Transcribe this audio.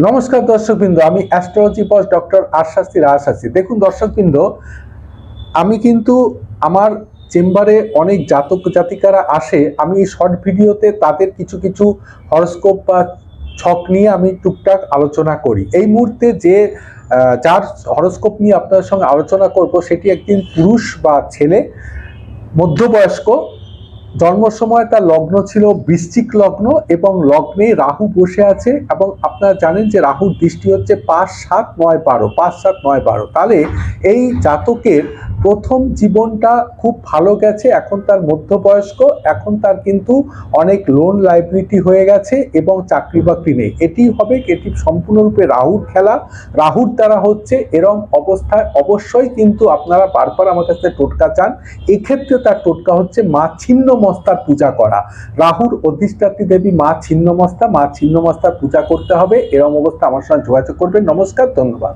নমস্কার দর্শকবৃন্দ, আমি অ্যাস্ট্রোলজি বস ডক্টর আশাস্তি রাজশাস্তি। দেখুন দর্শকবৃন্দ, আমি কিন্তু আমার চেম্বারে অনেক জাতক জাতিকারা আসে। আমি এই শর্ট ভিডিওতে তাদের কিছু কিছু হরস্কোপ বা ছক নিয়ে আমি টুকটাক আলোচনা করি। এই মুহূর্তে যার হরস্কোপ নিয়ে আপনার সঙ্গে আলোচনা করব সেটি একজন পুরুষ বা ছেলে, মধ্যবয়স্ক। জন্ম সময় তার লগ্ন ছিল বৃশ্চিক লগ্ন এবং লগ্নে রাহু বসে আছে। এবং আপনারা জানেন যে রাহুর দৃষ্টি হচ্ছে 5, 7, 9, 12, 5, 7, 9, 12। তাহলে এই জাতকের প্রথম জীবনটা খুব ভালো গেছে, এখন তার মধ্যবয়স্ক, এখন তার কিন্তু অনেক লোন লাইবিলিটি হয়ে গেছে এবং চাকরি বাকরি নেই। এটি হবে, এটি সম্পূর্ণরূপে রাহুর খেলা, রাহুর দ্বারা হচ্ছে। এরম অবস্থায় অবশ্যই কিন্তু আপনারা বারবার আমার কাছে টোটকা চান। এক্ষেত্রে তার টোটকা হচ্ছে মা ছিন্নমস্তার পূজা করা। রাহুর অধিষ্ঠাত্রী দেবী মা ছিন্নমস্তা, মা ছিন্নমস্তার পূজা করতে হবে। এরকম অবস্থা আমার সঙ্গে যোগাযোগ করবেন। নমস্কার, ধন্যবাদ।